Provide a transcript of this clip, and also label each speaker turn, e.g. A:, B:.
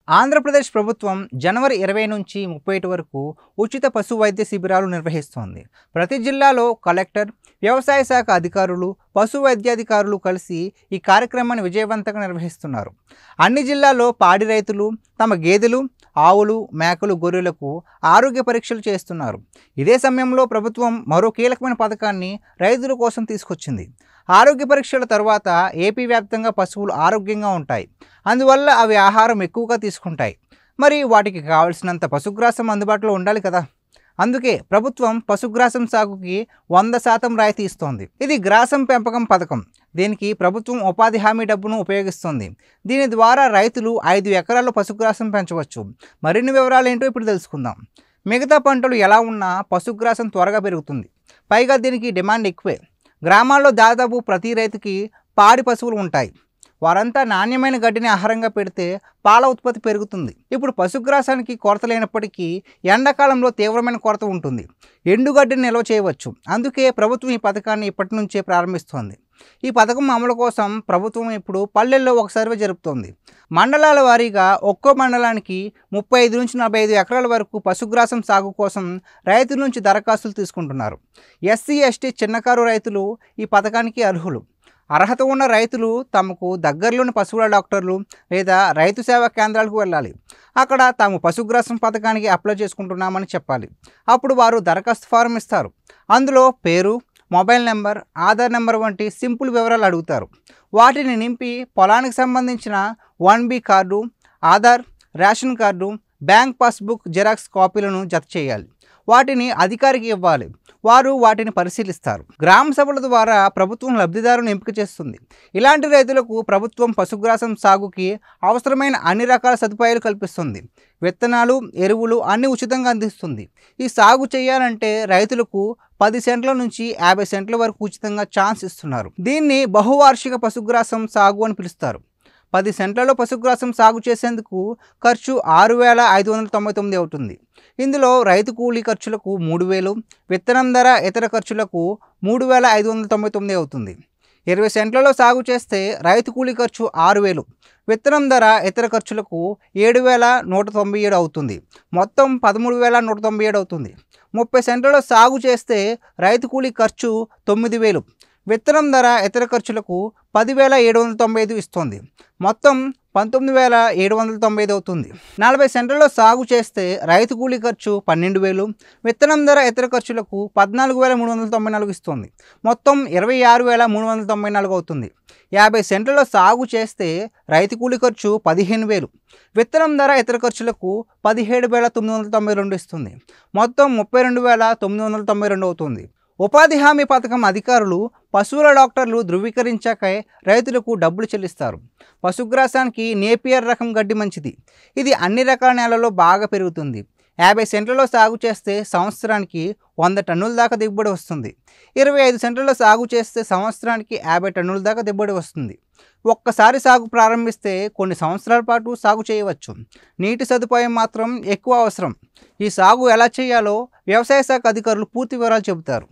A: ఆంధ్రప్రదేశ్ ప్రభుత్వం జనవరి 20 నుంచి 31 వరకు ఉచిత పశు వైద్య శిబిరాలు నిర్వహిస్తోంది. ప్రతి జిల్లాలో కలెక్టర్, వ్యవసాయ శాఖ అధికారులు, పశు వైద్యాధికారులు కలిసి ఈ కార్యక్రమాన్ని విజయవంతంగా నిర్వహిస్తున్నారు. అన్ని జిల్లాల్లో పాడి రైతులు తమ గేదెలు, ఆవులు, మేకలు, గొర్రెలకు ఆరోగ్య పరీక్షలు చేస్తున్నారు. ఇదే సమయంలో ప్రభుత్వం మరో కీలకమైన పథకాన్ని రైతుల కోసం తీసుకొచ్చింది. ఆరోగ్య పరీక్షల తర్వాత ఏపీ వ్యాప్తంగా పశువులు ఆరోగ్యంగా ఉంటాయి. అందువల్ల అవి ఆహారం ఎక్కువగా తీసుకుంటాయి. మరి వాటికి కావలసినంత పశుగ్రాసం అందుబాటులో ఉండాలి కదా. అందుకే ప్రభుత్వం పశుగ్రాసం సాగుకి 100% రాయితీ ఇస్తోంది. ఇది గ్రాసం పెంపకం పథకం. దీనికి ప్రభుత్వం ఉపాధి హామీ డబ్బును ఉపయోగిస్తుంది. దీని ద్వారా రైతులు 5 ఎకరాల్లో పశుగ్రాసం పెంచవచ్చు. మరిన్ని వివరాలు ఏంటో ఇప్పుడు తెలుసుకుందాం. మిగతా పంటలు ఎలా ఉన్నా పశుగ్రాసం త్వరగా పెరుగుతుంది. పైగా దీనికి డిమాండ్ ఎక్కువే. గ్రామాల్లో దాదాపు ప్రతి రైతుకి పాడి పశువులు ఉంటాయి. వారంతా నాణ్యమైన గడ్డిని ఆహారంగా పెడితే పాల ఉత్పత్తి పెరుగుతుంది. ఇప్పుడు పశుగ్రాసానికి కొరత లేనప్పటికీ ఎండాకాలంలో తీవ్రమైన కొరత ఉంటుంది. ఎండుగడ్డిని నిల్వ చేయవచ్చు. అందుకే ప్రభుత్వం ఈ పథకాన్ని ఇప్పటి నుంచే ప్రారంభిస్తోంది. ఈ పథకం అమలు కోసం ప్రభుత్వం ఇప్పుడు పల్లెల్లో ఒక సర్వే జరుపుతోంది. మండలాల వారీగా ఒక్కో మండలానికి 35 నుంచి 45 ఎకరాల వరకు పశుగ్రాసం సాగు కోసం రైతుల నుంచి దరఖాస్తులు తీసుకుంటున్నారు. ఎస్సీ, ఎస్టీ, చిన్నకారు రైతులు ఈ పథకానికి అర్హులు. అర్హత ఉన్న రైతులు తమకు దగ్గరలోని పశువుల డాక్టర్లు లేదా రైతు సేవా కేంద్రాలకు వెళ్ళాలి. అక్కడ తాము పశుగ్రాసం పథకానికి అప్లై చేసుకుంటున్నామని చెప్పాలి. అప్పుడు వారు దరఖాస్తు ఫారం ఇస్తారు. అందులో పేరు, మొబైల్ నెంబర్, ఆధార్ నెంబర్ వంటి సింపుల్ వివరాలు అడుగుతారు. వాటిని నింపి పొలానికి సంబంధించిన 1B card, Aadhaar, ration card, bank passbook xerox కాపీలను జత చేయాలి. వాటిని అధికారికి ఇవ్వాలి. వారు వాటిని పరిశీలిస్తారు. గ్రామ సభల ద్వారా ప్రభుత్వం లబ్ధిదారులను ఎంపిక చేస్తుంది. ఇలాంటి రైతులకు ప్రభుత్వం పశుగ్రాసం సాగుకి అవసరమైన అన్ని రకాల సదుపాయాలు కల్పిస్తుంది. విత్తనాలు, ఎరువులు అన్నీ ఉచితంగా అందిస్తుంది. ఈ సాగు చేయాలంటే రైతులకు 10 సెంట్ల నుంచి 50 సెంట్ల వరకు ఉచితంగా ఛాన్స్ ఇస్తున్నారు. దీన్ని బహువార్షిక పశుగ్రాసం సాగు అని పిలుస్తారు. 10 సెంట్లలో పశుగ్రాసం సాగు చేసేందుకు ఖర్చు 6,599 అవుతుంది. ఇందులో రైతు కూలీ ఖర్చులకు 3,000, విత్తనం ధర, ఇతర ఖర్చులకు 3,599 అవుతుంది. 20 సెంట్లలో సాగు చేస్తే రైతు కూలీ ఖర్చు 6,000, విత్తనం ధర, ఇతర ఖర్చులకు 7,197 అవుతుంది. మొత్తం 13,197 అవుతుంది. 30 సెంట్లలో సాగు చేస్తే రైతు కూలీ ఖర్చు 9,000, విత్తనం ధర, ఇతర ఖర్చులకు 10,795 ఇస్తుంది. మొత్తం 19,795 అవుతుంది. 40 సెంట్లలో సాగు చేస్తే రైతు కూలీ ఖర్చు 12,000, విత్తనం ధర, ఇతర ఖర్చులకు 14,394 ఇస్తుంది. మొత్తం 26,394 అవుతుంది. 50 సెంట్లలో సాగు చేస్తే రైతు కూలీ ఖర్చు 15,000, విత్తనం ధర, ఇతర ఖర్చులకు 17,992 ఇస్తుంది. మొత్తం 32,992 అవుతుంది. ఉపాధి హామీ పథకం అధికారులు పశువుల డాక్టర్లు ధృవీకరించాకే రైతులకు డబ్బులు చెల్లిస్తారు. పశుగ్రాసానికి నేపియర్ రకం గడ్డి మంచిది. ఇది అన్ని రకాల నేలల్లో బాగా పెరుగుతుంది. 50 సెంట్లలో సాగు చేస్తే సంవత్సరానికి 100 టన్నుల దాకా దిగుబడి వస్తుంది. 25 సెంట్లలో సాగు చేస్తే సంవత్సరానికి 50 టన్నుల దాకా దిగుబడి వస్తుంది. ఒక్కసారి సాగు ప్రారంభిస్తే కొన్ని సంవత్సరాల పాటు సాగు చేయవచ్చు. నీటి సదుపాయం మాత్రం ఎక్కువ అవసరం. ఈ సాగు ఎలా చేయాలో వ్యవసాయ శాఖ అధికారులు పూర్తి వివరాలు చెబుతారు.